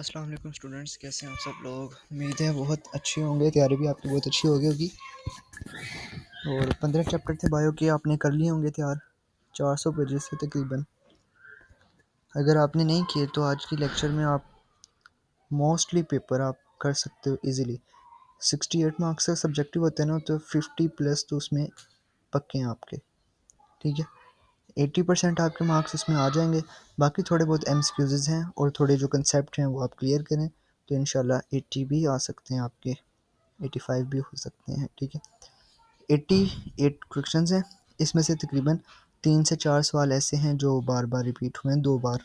अस्सलाम वालेकुम स्टूडेंट्स, कैसे हैं आप सब लोग। उम्मीद है बहुत अच्छे होंगे। तैयारी भी आपकी बहुत अच्छी होगी। और 15 चैप्टर थे बायो के, आपने कर लिए होंगे तैयार 400 पेजेस से तकरीबन। अगर आपने नहीं किए तो आज की लेक्चर में आप मोस्टली पेपर आप कर सकते हो इजीली। 68 मार्क्स का सब्जेक्टिव होता है ना, तो 50 प्लस तो उसमें पक्के हैं आपके। ठीक है, 80% आपके मार्क्स इसमें आ जाएंगे। बाकी थोड़े बहुत एमसीक्यूज़ हैं और थोड़े जो कंसेप्ट हैं वो आप क्लियर करें तो इंशाल्लाह 80 भी आ सकते हैं आपके, 85 भी हो सकते हैं। ठीक है, 88 क्वेश्चंस हैं। इसमें से तकरीबन 3 से 4 सवाल ऐसे हैं जो बार बार रिपीट हुए हैं 2 बार,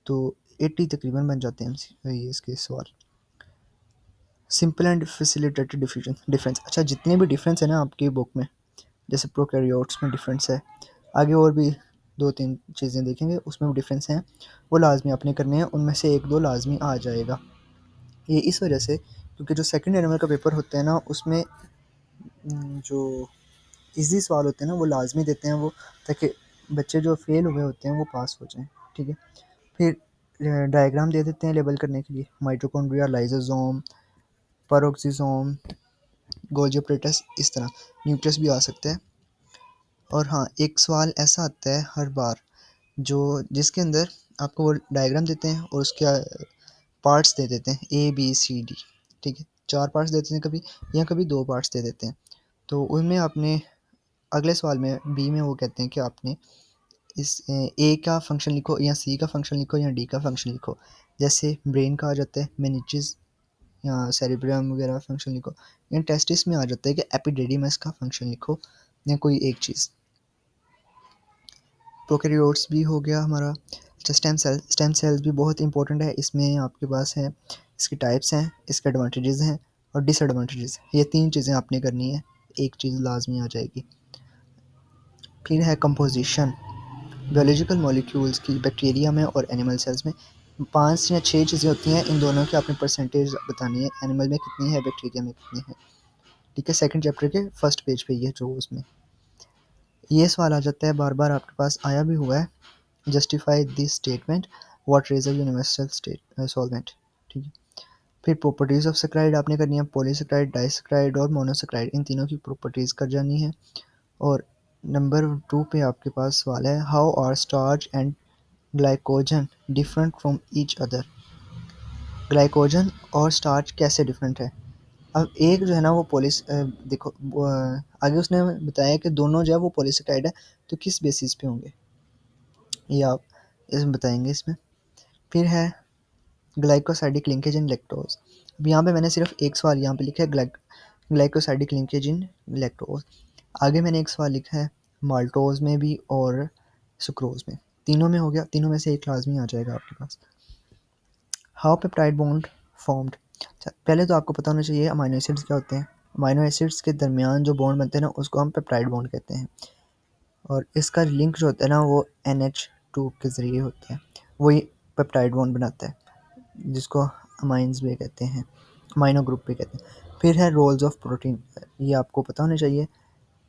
तो 80 तकरीबन बन जाते हैं ये इसके सवाल। Simple and facilitated difference. अच्छा, जितने भी डिफरेंस है ना आपकी बुक में, जैसे प्रोकैरियोट्स में डिफरेंस है, आगे और भी 2-3 चीज़ें देखेंगे उसमें भी डिफरेंस हैं, वो लाजमी आपने करने हैं। उनमें से 1-2 लाजमी आ जाएगा। ये इस वजह से क्योंकि जो सेकंड एनुअल का पेपर होता है ना, उसमें जो इजी सवाल होते हैं ना वो लाजमी देते हैं वो, ताकि बच्चे जो फेल हुए होते हैं वो पास हो जाएं। ठीक है, फिर डायग्राम दे देते हैं लेबल करने के लिए, mitochondria, lysosome, peroxisome, Golgi apparatus, इस तरह न्यूक्लियस भी आ सकता है। और हाँ, एक सवाल ऐसा आता है हर बार जो जिसके अंदर आपको वो डायग्राम देते हैं और उसके पार्ट्स दे देते हैं ABCD। ठीक है, 4 पार्ट्स देते हैं कभी, या कभी 2 पार्ट्स दे देते हैं। तो उनमें आपने अगले सवाल में बी में वो कहते हैं कि आपने इस ए का फंक्शन लिखो, या सी का फंक्शन लिखो, या डी का फंक्शन लिखो। जैसे ब्रेन का आ जाता है मेनिचेस या सेरिब्रम वगैरह फंक्शन लिखो, या टेस्टिस में आ जाता है कि एपिडेडिमस का फंक्शन लिखो, या कोई एक चीज़। प्रोकैरियोट्स भी हो गया हमारा। अच्छा, स्टेम सेल्स भी बहुत इंपॉर्टेंट है। इसमें आपके पास है, इसके टाइप्स हैं, इसके एडवांटेजेस हैं और डिसएडवांटेजेस। ये 3 चीज़ें आपने करनी है, एक चीज़ लाजमी आ जाएगी। फिर है कंपोजिशन, बायोलॉजिकल मॉलिक्यूल्स की बैक्टीरिया में और एनिमल सेल्स में 5 या 6 चीज़ें होती हैं। इन दोनों की आपने परसेंटेज बतानी है, एनिमल में कितनी है, बैक्टीरिया में कितनी है। ठीक है, सेकंड चैप्टर के फर्स्ट पेज पे ये जो उसमें ये सवाल आ जाता है, बार बार आपके पास आया भी हुआ है। Justify this statement, water is a universal state solvent. ठीक है, फिर प्रॉपर्टीज़ ऑफ सैकराइड आपने करनी है, पॉलीसैकराइड, डाइसैकराइड और मोनोसैकराइड, इन तीनों की प्रॉपर्टीज़ कर जानी है। और नंबर 2 पे आपके पास सवाल है, how are starch and glycogen different from each other. Glycogen और स्टार्च कैसे डिफरेंट है। अब एक जो है ना वो देखो आगे उसने बताया कि दोनों जो है वो पॉलीसेकेराइड है, तो किस बेसिस पे होंगे ये आप इसमें बताएंगे इसमें। फिर है ग्लाइकोसाइडिक लिंकेज इन लैक्टोज। अब यहाँ पे मैंने सिर्फ एक सवाल यहाँ पे लिखा है, ग्लाइकोसाइडिक लिंकेज इन लैक्टोज। आगे मैंने एक सवाल लिखा है माल्टोज में भी और सुक्रोज में, तीनों में हो गया, तीनों में से एक लाजमी आ जाएगा आपके पास। How peptide bond formed. पहले तो आपको पता होना चाहिए अमाइनो एसिड्स क्या होते हैं। अमाइनो एसिड्स के दरमियान जो बॉन्ड बनते हैं ना उसको हम पेप्टाइड बॉन्ड कहते हैं, और इसका लिंक जो होता है ना वो NH2 के ज़रिए होता है, वही पेप्टाइड बॉन्ड बनाता है, जिसको अमाइंस भी कहते हैं, अमाइनो ग्रुप भी कहते हैं। फिर है रोल्स ऑफ प्रोटीन, ये आपको पता होने चाहिए।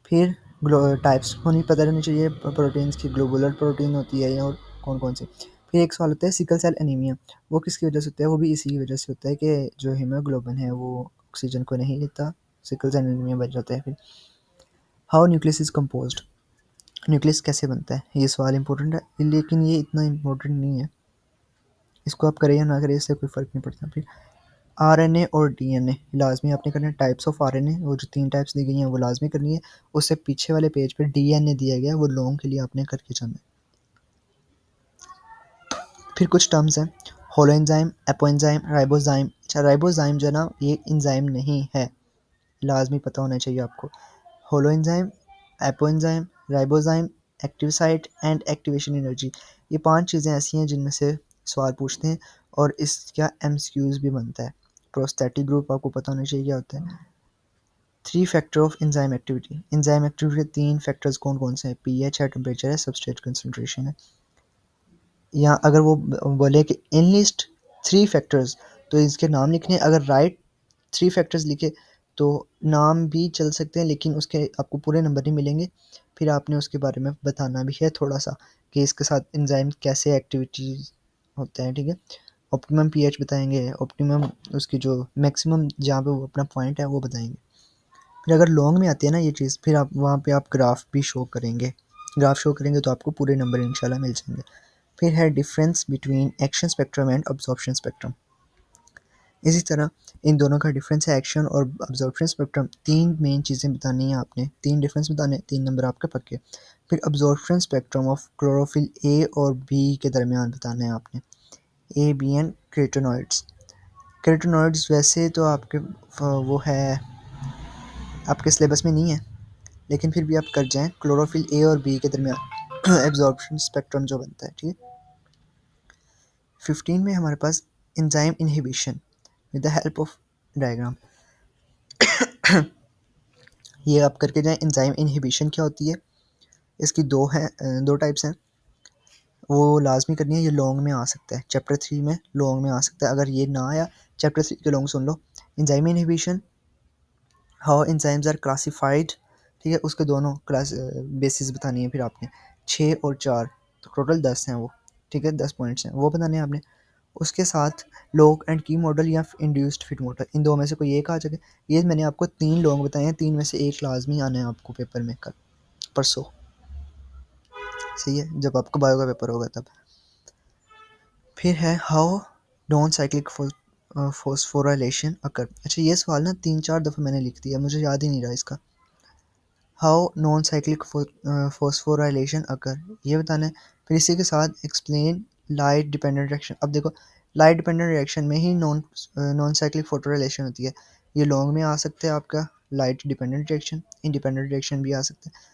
फिर टाइप्स होनी पता रहनी चाहिए प्रोटीन्स की, ग्लोबुलर प्रोटीन होती है या और कौन कौन सी। फिर एक सवाल होता है सिकल सेल एनीमिया, वो किसकी वजह से होता है, वो भी इसी वजह से होता है कि जो हीमोग्लोबिन है वो ऑक्सीजन को नहीं लेता, सिकल सेल एनीमिया बन जाता है। फिर how nucleus is composed, nucleus कैसे बनता है, ये सवाल इंपॉर्टेंट है, लेकिन ये इतना इंपॉर्टेंट नहीं है, इसको आप करें या ना करें इससे कोई फ़र्क नहीं पड़ता। फिर RNA और DNA लाजमी आपने करना है। टाइप्स ऑफ RNA, वो जो 3 टाइप्स दी गई हैं वो लाजमी करनी है। उससे पीछे वाले पेज पे DNA दिया गया है, वो लॉन्ग के लिए आपने करके जाना है। फिर कुछ टर्म्स हैं, होलोएंजाइम, एपोएंजाइम, राइबोजाइम। अच्छा, राइबोजाइम जो है ना ये एंजाइम नहीं है, लाजमी पता होना चाहिए आपको। Holoenzyme, apoenzyme, ribozyme, active site and activation energy, ये 5 चीज़ें ऐसी हैं जिनमें से सवाल पूछते हैं और इसका MCQs भी बनता है। प्रोस्थेटिक ग्रुप आपको पता होना चाहिए क्या होता है। 3 factor of enzyme activity, enzyme activity के 3 फैक्टर्स कौन कौन से हैं, pH है, टेम्परेचर है, सबस्ट्रेट कंसंट्रेशन है। या अगर वो बोले कि इनलिस्ट 3 फैक्टर्स, तो इसके नाम लिखने, अगर राइट 3 फैक्टर्स लिखे तो नाम भी चल सकते हैं, लेकिन उसके आपको पूरे नंबर नहीं मिलेंगे। फिर आपने उसके बारे में बताना भी है थोड़ा सा कि इसके साथ एंजाइम कैसे एक्टिविटीज होते हैं। ठीक है, ऑप्टिमम पीएच बताएंगे, ऑप्टिमम उसकी जो मैक्सिमम जहाँ पे वो अपना पॉइंट है वो बताएंगे। फिर अगर लॉन्ग में आती है ना ये चीज़, फिर आप वहाँ पे आप ग्राफ भी शो करेंगे, ग्राफ शो करेंगे तो आपको पूरे नंबर इंशाल्लाह मिल जाएंगे। फिर है difference between action spectrum and absorption spectrum. इसी तरह इन दोनों का डिफरेंस है एक्शन और अब्जॉर्प्शन स्पेक्ट्रम। तीन मेन चीज़ें बतानी है आपने, तीन डिफरेंस बताने, 3 नंबर आपके पक्के। फिर absorption spectrum of chlorophyll A और बी के दरमियान बताना है आपने, ए बी एंड केराटिनॉइड्स। केराटिनॉइड्स वैसे तो आपके वो है आपके सिलेबस में नहीं है, लेकिन फिर भी आप कर जाएं, क्लोरोफिल ए और बी के दरमियान एब्जॉर्प्शन स्पेक्ट्रम जो बनता है, ठीक है। 15 में हमारे पास enzyme inhibition with the help of diagram. ये आप करके जाएं, एंजाइम इनहिबिशन क्या होती है, इसकी दो टाइप्स हैं, वो लाजमी करनी है। ये लॉन्ग में आ सकता है, चैप्टर 3 में लॉन्ग में आ सकता है, अगर ये ना आया चैप्टर 3 के लॉन्ग सुन लो। Enzyme inhibition, how enzymes are classified, ठीक है, उसके दोनों क्लास बेसिस बतानी है फिर आपने, 6 और 4, तो टोटल 10 हैं वो, ठीक है, 10 पॉइंट्स हैं वो बताने हैं आपने। उसके साथ लॉग एंड की मॉडल या इंड्यूस्ड फिट मॉडल, इन दो में से कोई एक आ जाएगा। ये मैंने आपको 3 लॉन्ग बताए हैं, 3 में से एक लाजमी आना है आपको पेपर में कल परसों, सही है, जब आपका बायो का पेपर होगा तब। फिर है हाउ नॉन साइक्लिक फॉस्फोराइलेशन अकर। अच्छा ये सवाल ना 3-4 दफ़ा मैंने लिख दिया, मुझे याद ही नहीं रहा इसका। हाउ नॉन साइक्लिक फॉस्फोराइलेशन अकर, ये बताना है। फिर इसी के साथ एक्सप्लेन लाइट डिपेंडेंट रिएक्शन। अब देखो लाइट डिपेंडेंट रिएक्शन में ही नॉन साइक्लिक फोटोराइलेशन होती है। ये लॉन्ग में आ सकता है आपका light dependent reaction, independent reaction भी आ सकता है।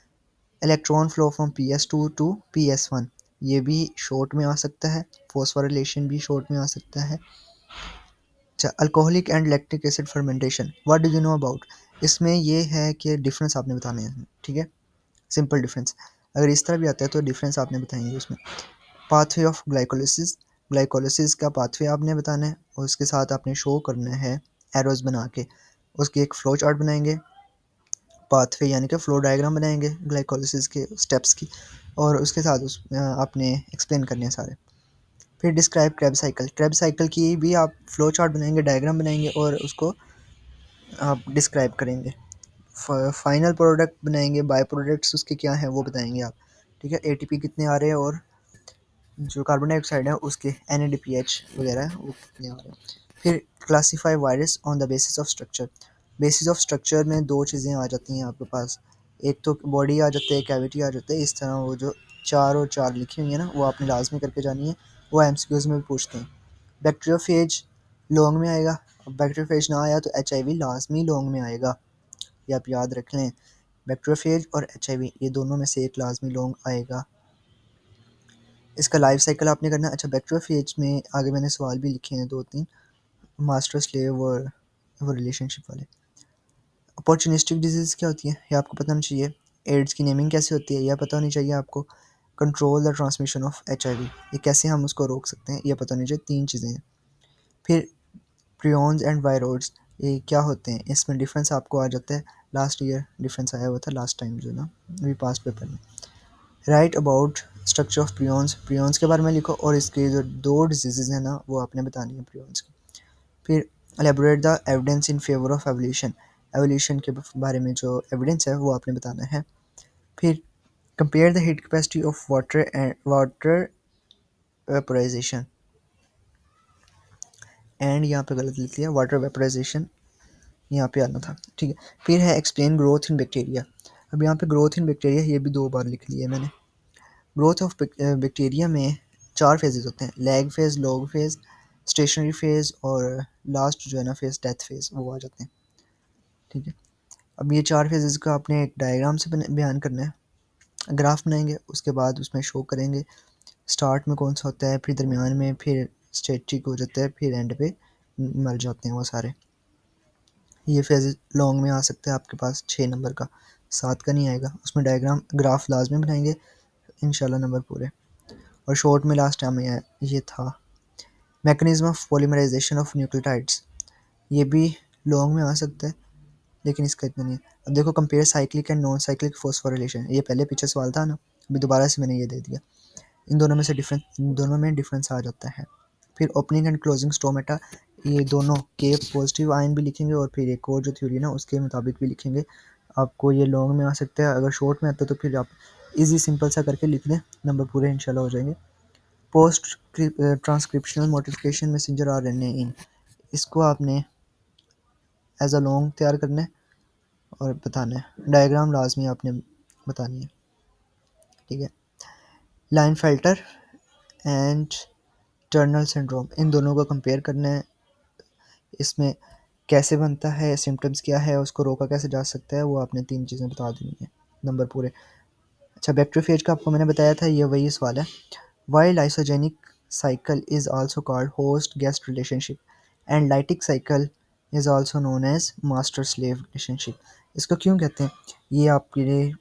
Electron flow from PS2 to PS1, ये भी शॉर्ट में आ सकता है। फॉस्फोराइलेशन भी शॉर्ट में आ सकता है। अच्छा alcoholic and lactic acid fermentation, what do you know about. इसमें ये है कि डिफरेंस आपने बताने हैं, ठीक है, सिंपल डिफरेंस। अगर इस तरह भी आता है तो डिफरेंस आपने बताएंगे उसमें। पाथवे ऑफ ग्लाइकोलिसिस, ग्लाइकोलिसिस का पाथवे आपने बताना है और उसके साथ आपने शो करना है एरोज बना के, उसकी एक फ्लो चार्ट बनाएंगे, पाथवे यानी कि फ्लो डायग्राम बनाएंगे ग्लाइकोलिसिस के स्टेप्स की, और उसके साथ आपने एक्सप्लेन करने हैं सारे। फिर describe Krebs cycle, Krebs cycle की भी आप फ्लो चार्ट बनाएंगे, डायग्राम बनाएंगे और उसको आप डिस्क्राइब करेंगे। फाइनल प्रोडक्ट बनाएंगे, बाय प्रोडक्ट्स उसके क्या हैं वो बताएंगे आप, ठीक है, एटीपी कितने आ रहे हैं और जो कार्बन डाइऑक्साइड है उसके NADPH वगैरह है वो कितने आ रहे हैं। फिर classify virus on the basis of structure, basis of structure में दो चीज़ें आ जाती हैं आपके पास, एक तो बॉडी आ जाते है, कैविटी आ जाते है, इस तरह वो जो 4 और 4 लिखी हुई है ना वो आपने लाजमी करके जानी है, वो MCQs में भी पूछते हैं। बैक्टीरियोफेज लॉन्ग में आएगा, बैक्टीरियोफेज ना आया तो HIV लाजमी लॉन्ग में आएगा, ये आप याद रख लें। बैक्टीरियोफेज और HIV ये दोनों में से एक लाजमी लॉन्ग आएगा। इसका लाइफ साइकिल आपने करना है। अच्छा बैक्टीरियोफेज में आगे मैंने सवाल भी लिखे हैं 2-3, मास्टर स्लेव और वो रिलेशनशिप वाले। अपॉर्चुनिस्टिक डिजीज़ क्या होती है ये आपको पता होना चाहिए। एड्स की नेमिंग कैसे होती है यह पता होनी चाहिए आपको। Control the transmission of HIV, ये कैसे हम उसको रोक सकते हैं ये पता होनी चाहिए। 3 चीज़ें हैं। फिर प्रियॉन्स एंड वायरोइड्स ये क्या होते हैं, इसमें डिफरेंस आपको आ जाता है, लास्ट ईयर डिफरेंस आया हुआ था लास्ट टाइम जो ना अभी पास्ट पेपर में। Right about structure of prions, prions के बारे में लिखो और इसके जो 2 डिजीज़ हैं ना वो आपने बतानी है प्रियॉन्स की। फिर elaborate the evidence in favour of evolution, evolution के बारे में जो एविडेंस है वो आपने बताना है। फिर compare the heat capacity of water and water vaporisation, and यहाँ पे गलत लिख लिया, वाटर वेपराइजेशन यहाँ पे आना था, ठीक है। फिर है एक्सप्लेन ग्रोथ इन बैक्टीरिया, अब यहाँ पे ग्रोथ इन बैक्टीरिया ये भी 2 बार लिख लिया है मैंने। ग्रोथ ऑफ बैक्टीरिया में 4 फेजेस होते हैं, lag phase, log phase, stationary phase और लास्ट जो है ना फेज डेथ फेज वो आ जाते हैं, ठीक है। अब ये 4 फेजेस का आपने एक डायग्राम से बयान करना है, ग्राफ बनाएंगे उसके बाद उसमें शो करेंगे स्टार्ट में कौन सा होता है, फिर दरमियान में, फिर स्टेटिक हो जाता है, फिर एंड पे मर जाते हैं वो सारे। ये फेज लॉन्ग में आ सकता है आपके पास 6 नंबर का, 7 का नहीं आएगा, उसमें डायग्राम ग्राफ लाजमी बनाएंगे इंशाल्लाह नंबर पूरे। और शॉर्ट में लास्ट टाइम ये था mechanism of polymerisation of nucleotides, ये भी लॉन्ग में आ सकता है लेकिन इसका इतना नहीं है। अब देखो compare cyclic and non cyclic phosphorylation, ये पहले पीछे सवाल था ना, अभी दोबारा से मैंने ये दे दिया। इन दोनों में से डिफरेंस, इन दोनों में डिफरेंस आ जाता है फिर ओपनिंग एंड क्लोजिंग स्टोमेटा, ये दोनों के पॉजिटिव आयन भी लिखेंगे और फिर एक और जो थ्योरी है ना उसके मुताबिक भी लिखेंगे। आपको ये लॉन्ग में आ सकता है, अगर शॉर्ट में आता है तो फिर आप इजी सिंपल सा करके लिख दें, नंबर पूरे इंशाल्लाह हो जाएंगे। Post transcriptional modification messenger RNA in, इसको आपने एज अ लॉन्ग तैयार करना है और बताना है, डायग्राम लाजमी आपने बतानी है, ठीक है। Klinefelter and Turner syndrome, इन दोनों को कंपेयर करना है, इसमें कैसे बनता है, सिम्टम्स क्या है, उसको रोका कैसे जा सकता है, वो आपने 3 चीज़ें बता देनी है, नंबर पूरे। अच्छा, बैक्टीरियोफेज का आपको मैंने बताया था, ये वही सवाल है। Why lysogenic cycle is also called host guest relationship and lytic cycle is also known as master slave relationship, इसको क्यों कहते हैं, ये आपके लिए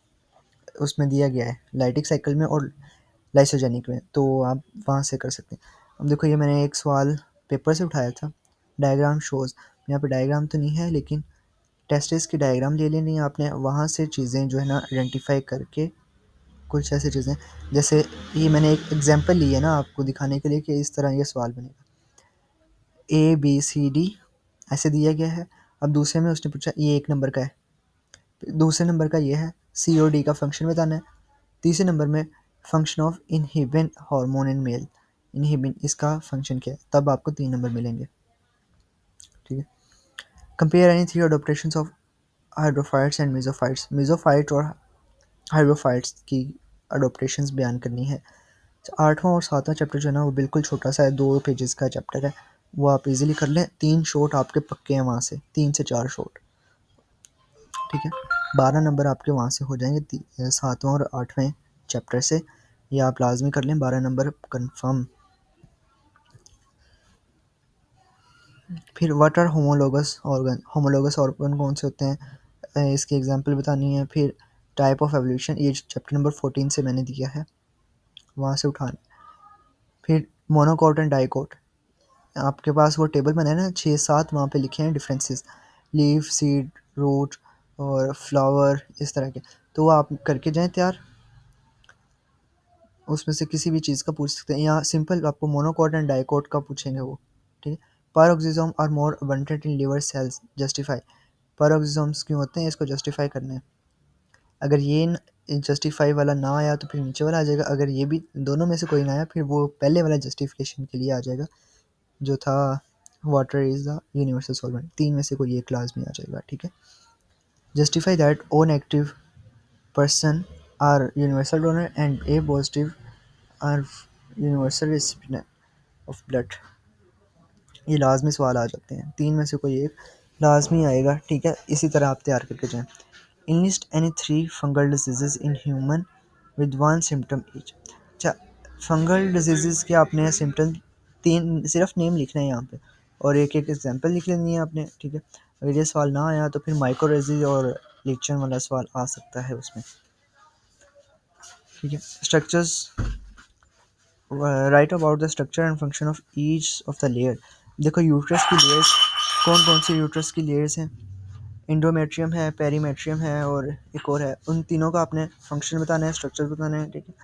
उसमें दिया गया है लाइटिक साइकिल में और लाइसोजेनिक में, तो आप वहाँ से कर सकते हैं। अब देखो, ये मैंने एक सवाल पेपर से उठाया था, डायग्राम शोज़, यहाँ पे डायग्राम तो नहीं है लेकिन टेस्टिस की डायग्राम ले लेनी है आपने, वहाँ से चीज़ें जो है ना आइडेंटिफाई करके, कुछ ऐसी चीज़ें जैसे ये मैंने एक एग्जांपल ली है ना आपको दिखाने के लिए कि इस तरह ये सवाल बनेगा, ABCD ऐसे दिया गया है। अब दूसरे में उसने पूछा ये 1 नंबर का है, दूसरे नंबर का ये है, C और D का फंक्शन बताना है, तीसरे नंबर में function of inhibin hormone in male, inhibin इसका फंक्शन क्या है, तब आपको 3 नंबर मिलेंगे, ठीक है। Compare any 3 adaptations of hydrophytes and mesophytes, mesophyte और हाइड्रोफाइट्स की अडोप्टेशंस बयान करनी है। 8वां और 7वां चैप्टर जो है ना वो बिल्कुल छोटा सा है, 2 पेजेस का चैप्टर है, वो आप इजीली कर लें, 3 शॉट आपके पक्के हैं वहाँ से, 3 से 4 शॉट, ठीक है। 12 नंबर आपके वहाँ से हो जाएंगे 7वां और 8वें चैप्टर से, ये आप लाजमी कर लें, 12 नंबर कन्फर्म। फिर व्हाट आर होमोलोगस ऑर्गन कौन से होते हैं, इसकी एग्जांपल बतानी है। फिर टाइप ऑफ एवोल्यूशन, ये चैप्टर नंबर 14 से मैंने दिया है, वहाँ से उठाना। फिर मोनोकोट एंड डाइकोट, आपके पास वो टेबल बना है ना 6-7, वहाँ पे लिखे हैं डिफरेंसेस, लीफ, सीड, रूट और फ्लावर, इस तरह के, तो वो आप करके जाएं तैयार, उसमें से किसी भी चीज़ का पूछ सकते हैं, यहाँ सिंपल आपको मोनोकोट एंड डाइकोट का पूछेंगे वो, ठीक है। Peroxisome are more abundant in liver cells, justify, peroxisomes क्यों होते हैं, इसको जस्टिफाई करना है। अगर ये जस्टिफाई वाला ना आया तो फिर नीचे वाला आ जाएगा, अगर ये भी दोनों में से कोई ना आया फिर वो पहले वाला जस्टिफिकेशन के लिए आ जाएगा जो था water is the universal solvent, 3 में से कोई एक क्लास में आ जाएगा, ठीक है। Justify that O negative person are universal donor and A positive are universal recipient of blood, ये लाजमी सवाल आ जाते हैं, 3 में से कोई एक लाजमी आएगा, ठीक है। इसी तरह आप तैयार करके जाएँ। Enlist any 3 fungal disease in human with 1 symptom each, अच्छा, फंगल डिजीज़ के आपने सिम्टम 3 सिर्फ नेम लिखना है यहाँ पे और एक एक एग्जांपल लिख लेनी है आपने, ठीक है। अगर ये सवाल ना आया तो फिर माइकोरेजी और लीचन वाला सवाल आ सकता है उसमें, ठीक है। Structures, right about the structure and function of each of the layer, देखो यूट्रस की लेयर्स कौन कौन सी यूट्रस की लेयर्स हैं, इंडोमेट्रियम है, पेरीमेट्रियम है और एक और है, उन तीनों का आपने फंक्शन बताना है, स्ट्रक्चर बताना है, ठीक है,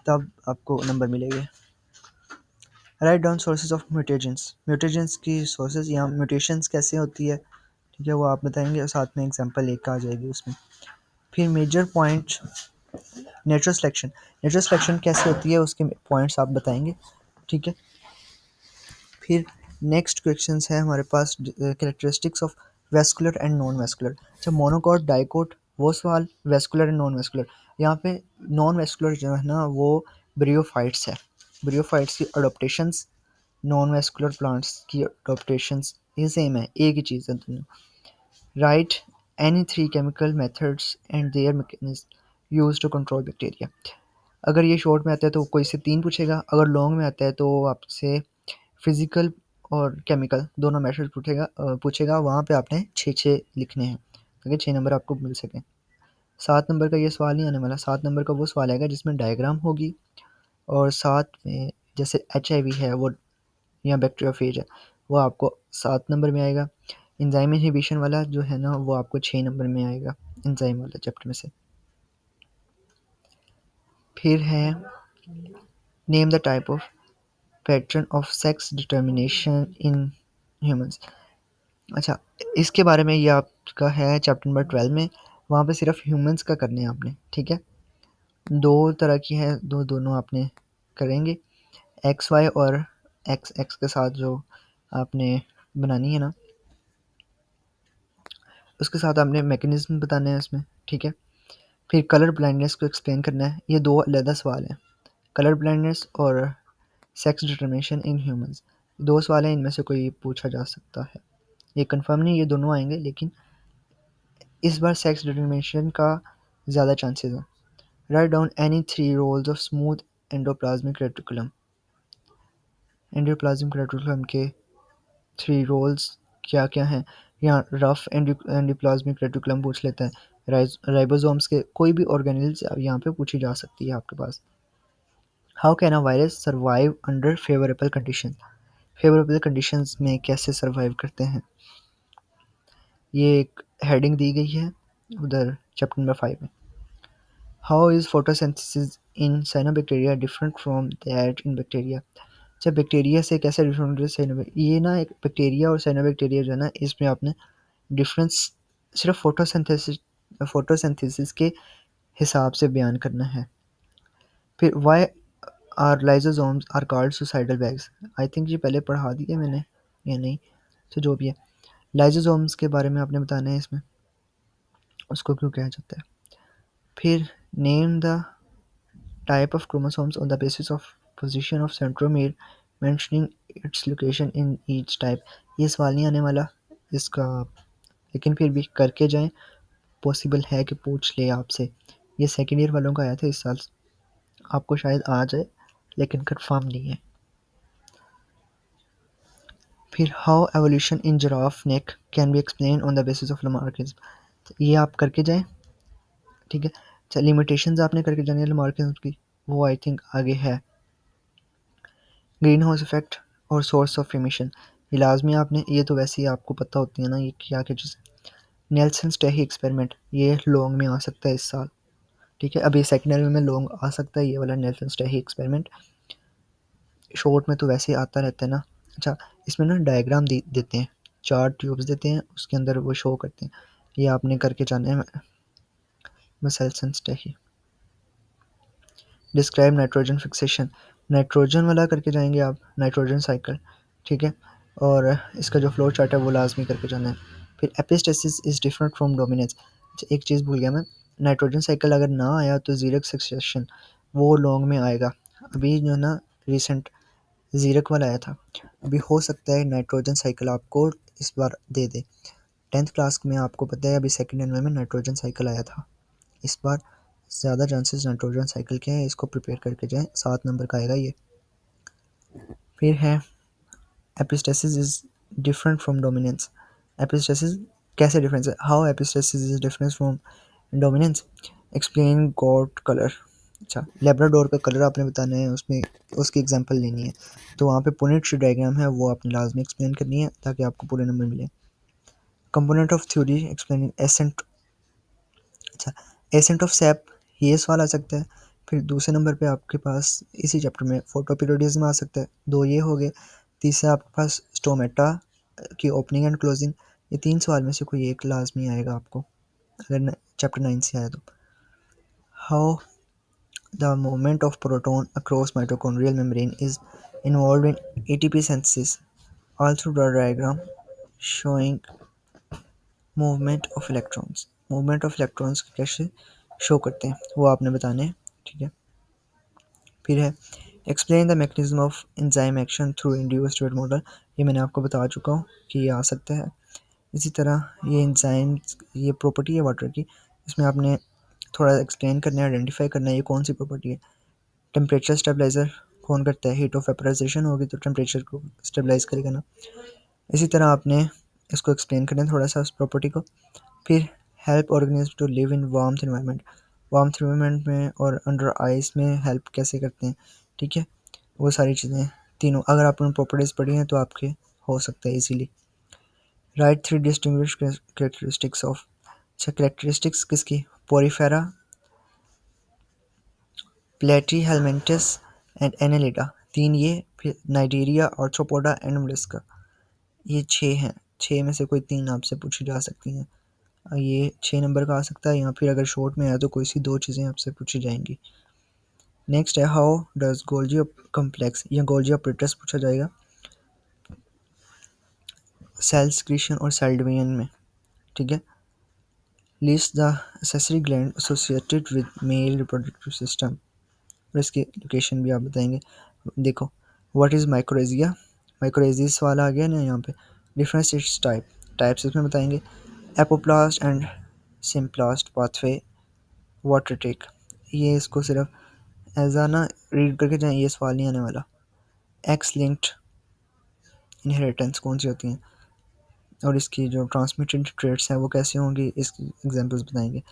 तब आपको नंबर मिलेंगे। Write down sources of mutations, mutations की सोर्सेज या म्यूटेशंस कैसे होती है, ठीक है, वो आप बताएंगे और साथ में एग्जांपल एक आ जाएगी उसमें। फिर मेजर पॉइंट नेचुरल सिलेक्शन कैसे होती है उसके पॉइंट्स आप बताएंगे, ठीक है। फिर नेक्स्ट क्वेश्चंस है हमारे पास, characteristics of vascular and non vascular, अच्छा मोनोकोट डाइकोट वो सवाल, वेस्कुलर एंड नॉन वेस्कुलर, यहाँ पे नॉन वेस्कुलर जो है ना वो ब्रियोफाइट्स है, ब्रियोफाइट्स की अडोप्टेशंस, नॉन वेस्कुलर प्लांट्स की अडोप्टेशंस ये सेम है, एक ही चीज़ है दोनों। Write any 3 chemical methods and their mechanism used to control bacteria, अगर ये शॉर्ट में आता है तो कोई से 3 पूछेगा, अगर लॉन्ग में आता है तो आपसे फिजिकल और केमिकल दोनों मेथड पूछेगा, वहाँ पे आपने 6-6 लिखने हैं ताकि 6 नंबर आपको मिल सकें। 7 नंबर का ये सवाल नहीं आने वाला, 7 नंबर का वो सवाल आएगा जिसमें डायग्राम होगी और साथ में जैसे HIV है वो या बैक्टीरियोफेज है वो आपको 7 नंबर में आएगा, एंजाइम इनहिबिशन वाला जो है ना वो आपको 6 नंबर में आएगा एंजाइम वाला चैप्टर में से। फिर है name the type of pattern of sex determination in humans. अच्छा, इसके बारे में ये आपका है चैप्टर नंबर 12 में, वहाँ पे सिर्फ ह्यूमंस का करने हैं आपने, ठीक है। दो तरह की है, दोनों आपने करेंगे, एक्स वाई और एक्स एक्स के साथ जो आपने बनानी है ना, उसके साथ आपने मैकेनिज्म बताने हैं उसमें, ठीक है। फिर कलर ब्लाइंडनेस को एक्सप्लेन करना है। ये दो अलग सवाल हैं, कलर ब्लाइंडनेस और सेक्स डिटर्मिनेशन इन ह्यूमंस, दो सवाल हैं, इनमें से कोई पूछा जा सकता है। ये कंफर्म नहीं, ये दोनों आएंगे, लेकिन इस बार सेक्स डिटर्मिनेशन का ज़्यादा चांसेस है। Write down any three roles of smooth endoplasmic reticulum. Endoplasmic reticulum के थ्री रोल्स क्या क्या हैं। यहाँ रफ एंडोप्लाज्मिक रेटिकुलम पूछ लेता है, राइबोसोम्स के कोई भी ऑर्गेनेल्स यहाँ पे पूछी जा सकती है आपके पास। How can a virus survive under favourable condition, favourable conditions में कैसे सर्वाइव करते हैं, ये एक हेडिंग दी गई है उधर चैप्टर नंबर 5 में। How is photosynthesis in cyanobacteria different from that in bacteria. अच्छा, बैक्टीरिया से कैसे डिफरेंट है ये ना, एक बैक्टीरिया और साइनोबैक्टीरिया जो है ना, इसमें आपने डिफरेंस सिर्फ फोटोसिंथेसिस के हिसाब से बयान करना है। फिर why are lysosomes are called suicidal bags. I think ये पहले पढ़ा दिया मैंने या नहीं, तो जो भी है, लाइसोसोम्स के बारे में आपने बताना है इसमें, उसको क्यों कहा जाता है। फिर name the type of chromosomes on the basis of position of centromere mentioning its location in each type. ये सवाल नहीं आने वाला इसका, लेकिन फिर भी करके जाएं, पॉसिबल है कि पूछ ले आपसे। ये सेकेंड ईयर वालों का आया था इस साल, आपको शायद आ जाए, लेकिन कंफर्म नहीं है। फिर how evolution in giraffe neck can be explain on the basis of लमार्किज्म, ये आप करके जाएं, ठीक है। अच्छा, लिमिटेशंस आपने करके जानी है लमार्किज्म की, वो आई थिंक आगे है। ग्रीन हाउस इफेक्ट और सोर्स ऑफ एमिशन, ये लाजमी आपने, ये तो वैसे ही आपको पता होती है ना, ये क्या क्या चीज़। नेल्सन स्टेही एक्सपेरिमेंट, ये लॉन्ग में आ सकता है इस साल, ठीक है। अभी सेकेंड ईयर में लॉन्ग आ सकता है ये वाला नेल्सन स्टेही एक्सपेरिमेंट, शॉर्ट में तो वैसे ही आता रहता है ना। अच्छा, इसमें ना डायग्राम देते हैं, चार ट्यूब्स देते हैं, उसके अंदर वो शो करते हैं, ये आपने करके जाना है। नेल्सन स्टेही। डिस्क्राइब नाइट्रोजन फिक्सेशन, नाइट्रोजन वाला करके जाएंगे आप, नाइट्रोजन साइकिल, ठीक है। और इसका जो फ्लो चार्ट है वो लाजमी करके जाना है। फिर epistasis is different from dominance. अच्छा, एक चीज़ भूल गया मैं, नाइट्रोजन साइकिल अगर ना आया तो जीरक सक्सेशन वो लॉन्ग में आएगा। अभी जो है ना रिसेंट जीरक वाला आया था, अभी हो सकता है नाइट्रोजन साइकिल आपको इस बार दे दे। 10th क्लास में आपको पता है अभी सेकेंड एनुअल में नाइट्रोजन साइकिल आया था, इस बार ज़्यादा चांसेस नाइट्रोजन साइकिल के हैं, इसको प्रिपेयर करके जाएं, 7 नंबर का आएगा ये। फिर है epistasis is different from dominance, epistasis कैसे डिफरेंस है, how epistasis is difference from dominance, explain God colour. अच्छा, लेब्राडोर का कलर आपने बताना है, उसमें उसकी एग्जांपल लेनी है, तो वहाँ पे पुनेट डायग्राम है वो आपने लाजमी एक्सप्लेन करनी है ताकि आपको पूरे नंबर मिले। Component of theory explaining ascent. अच्छा, एसेंट ऑफ सैप, ये सवाल आ सकता है। फिर दूसरे नंबर पे आपके पास इसी चैप्टर में फोटो पीरियडिज्म आ सकता है, दो ये हो गए। तीसरा आपके पास स्टोमेटा की ओपनिंग एंड क्लोजिंग, ये 3 सवाल में से कोई एक लाजमी आएगा आपको अगर चैप्टर 9 से आया तो। How the movement of proton across mitochondrial membrane is involve in ATP synthesis, also draw diagram showing movement of electrons, movement of electrons कैसे शो करते हैं वो आपने बताने हैं, ठीक है। फिर है explain the mechanism of enzyme action through induced rate model, ये मैंने आपको बता चुका हूँ कि ये आ सकता है। इसी तरह ये एंजाइम, ये प्रॉपर्टी है वाटर की, इसमें आपने थोड़ा एक्सप्लेन करना है, आइडेंटिफाई करना है ये कौन सी प्रॉपर्टी है। टेम्परेचर स्टेबलाइजर कौन करता है, हीट ऑफ वेपराइजेशन होगी तो टेम्परेचर को स्टेबलाइज करेगा ना। इसी तरह आपने इसको एक्सप्लेन करना है थोड़ा सा उस प्रॉपर्टी को। फिर help organism to live in warmth environment, warmth environment में और अंडर आइस में हेल्प कैसे करते हैं, ठीक है। वो सारी चीज़ें तीनों अगर आपने प्रॉपर्टीज़ पढ़ी हैं तो आपके हो सकता है easily. Right three distinguish characteristics of, अच्छा कैरेक्टरिस्टिक्स किसकी, पोरीफेरा, प्लेटी हेलमेंटस एंड एनेलिडा, तीन ये। फिर नाइजीरिया, आर्थ्रोपोडा एंड मोलस्का। ये 6 हैं, 6 में से कोई 3 आपसे पूछी जा सकती हैं। ये 6 नंबर का आ सकता है, या फिर अगर शॉर्ट में आया तो कोई सी 2 चीज़ें आपसे पूछी जाएंगी। नेक्स्ट है हाउ डज गोल्जी कम्प्लेक्स या गोल्जी ऑपरेटर्स पूछा जाएगा सेल सिक्रीशन और सेल डिवीजन में, ठीक है। List the accessory gland associated with male reproductive system, और इसकी लोकेशन भी आप बताएंगे। देखो, व्हाट इज़ माइक्रोरेजिया, माइक्रोरेजिया सवाल आ गया ना यहाँ पे। डिफरेंट इट्स टाइप्स इसमें बताएंगे। Apoplast and symplast pathway water take, ये इसको सिर्फ ऐसा ना रीड करके जाए, ये सवाल नहीं आने वाला। एक्स लिंक्ड इनहेरिटेंस कौन सी होती हैं, और इसकी जो ट्रांसमिटेड ट्रेट्स हैं वो कैसे होंगी, इसकी एग्जांपल्स बताएंगे।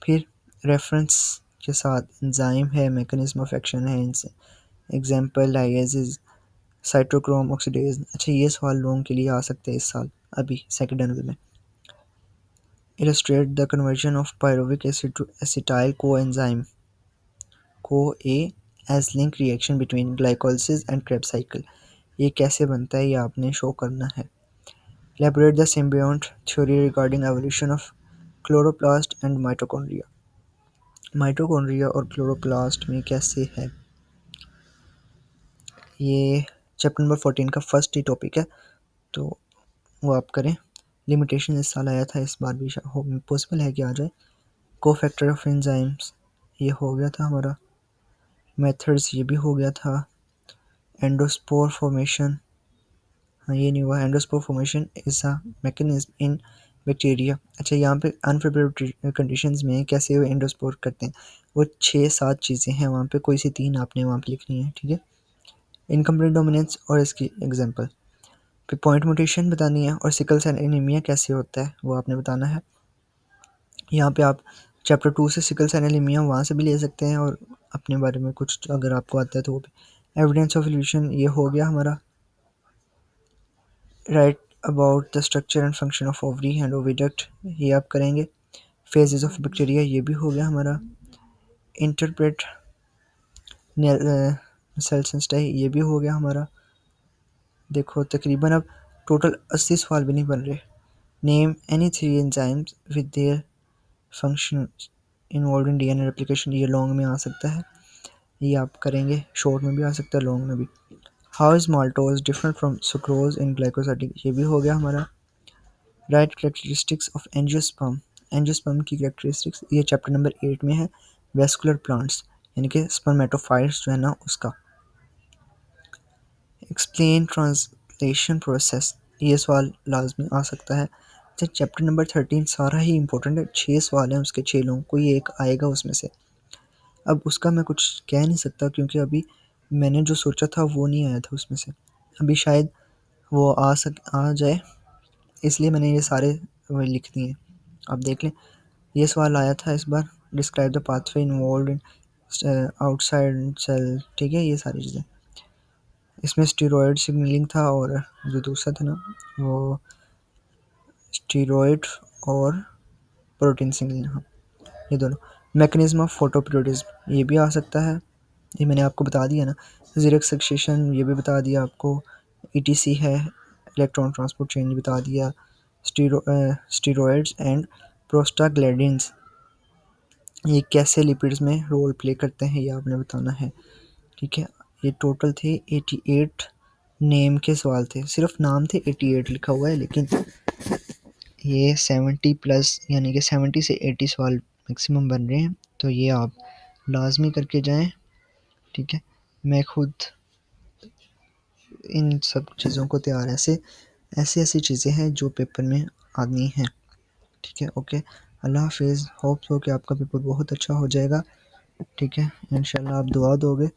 फिर रेफरेंस के साथ एंजाइम है, मैकेनिज्म ऑफ एक्शन है, इनसे एग्जांपल लाइगेजेस, साइटोक्रोम ऑक्सीडेज। अच्छा, ये सवाल लोगों के लिए आ सकते हैं इस साल अभी सेकंड एनुअल में। Illustrate the conversion of pyruvic acid to acetyl coenzyme को A as link reaction between glycolysis and Krebs cycle, ये कैसे बनता है ये आपने शो करना है। Elaborate the symbiont theory regarding evolution of chloroplast and mitochondria, mitochondria और क्लोरोप्लास्ट में कैसे है, ये चैप्टर नंबर 14 का फर्स्ट ही टॉपिक है, तो वो आप करें। लिमिटेशन इस साल आया था, इस बार भी पॉसिबल है कि आ जाए। कोफैक्टर ऑफ एंजाइम्स ये हो गया था हमारा। मेथड्स ये भी हो गया था। एंडोस्पोर फॉर्मेशन, हाँ ये नहीं हुआ। Endospore formation is a mechanism in bacteria. अच्छा, यहाँ पे अनफेवरेबल कंडीशंस में कैसे वो एंडोस्पोर करते हैं, वो 6-7 चीज़ें हैं वहाँ पे, कोई सी 3 आपने वहाँ पे लिखनी है, ठीक है। इनकम्प्लीट डोमिनेंस और इसकी एग्जांपल, फिर पॉइंट म्यूटेशन बतानी है, और सिकल सेल एनीमिया कैसे होता है वो आपने बताना है। यहाँ पे आप चैप्टर 2 से सिकल सेल एनीमिया वहाँ से भी ले सकते हैं, और अपने बारे में कुछ अगर आपको आता है तो वो भी। एविडेंस ऑफ इल्यूशन ये हो गया हमारा। Right about the structure and function of ovary and oviduct, ये आप करेंगे। फेजेस ऑफ बैक्टीरिया ये भी हो गया हमारा। इंटरप्रेट सेल सिस्टम ये भी हो गया हमारा। देखो तकरीबन अब टोटल 80 सवाल भी नहीं बन रहे। Name any 3 enzymes with their function involve in DNA replication, ये लॉन्ग में आ सकता है, ये आप करेंगे। शॉर्ट में भी आ सकता है, लॉन्ग में भी। How is maltose different from sucrose in glycosidic, ये भी हो गया हमारा। Right characteristics of angiosperm, angiosperm की कैरेक्टरिस्टिक्स ये चैप्टर नंबर 8 में है। वेस्कुलर प्लांट्स यानी कि स्पर्मेटोफाइट्स जो है ना उसका। एक्सप्लेन ट्रांसलेशन प्रोसेस, ये सवाल लाजमी आ सकता है। तो चैप्टर नंबर 13 सारा ही इंपॉर्टेंट है, 6 सवाल हैं उसके, 6 लोगों कोई एक आएगा उसमें से। अब उसका मैं कुछ कह नहीं सकता क्योंकि अभी मैंने जो सोचा था वो नहीं आया था उसमें से, अभी शायद वो आ जाए, इसलिए मैंने ये सारे वो लिख दिए। आप देख लें, ये सवाल आया था इस बार। Describe the pathway involve in outside cell, ठीक है, ये सारी चीज़ें। इसमें स्टीरॉयड सिग्नलिंग था, और जो दूसरा था ना वो स्टीरॉयड और प्रोटीन सिग्नलिंग, हाँ ये दोनों। मैकेनिज्म ऑफ फोटोपीरियोडिज्म ये भी आ सकता है, ये मैंने आपको बता दिया ना। जीरेक सक्सेशन ये भी बता दिया आपको। ईटीसी है, इलेक्ट्रॉन ट्रांसपोर्ट चेंज बता दिया। स्टीरॉयड्स एंड प्रोस्टाग्लैंडिन्स ये कैसे लिपिड्स में रोल प्ले करते हैं ये आपने बताना है, ठीक है। ये टोटल थे 88 नेम के सवाल थे, सिर्फ नाम थे 88 लिखा हुआ है, लेकिन ये 70 प्लस यानी कि 70 से 80 सवाल मैक्सिमम बन रहे हैं, तो ये आप लाजमी करके जाएं, ठीक है। मैं खुद इन सब चीज़ों को तैयार ऐसी चीज़ें हैं जो पेपर में आनी हैं, ठीक है। ओके, अल्लाह हाफिज़। होप सो कि आपका पेपर बहुत अच्छा हो जाएगा, ठीक है। इंशाल्लाह आप दुआ दोगे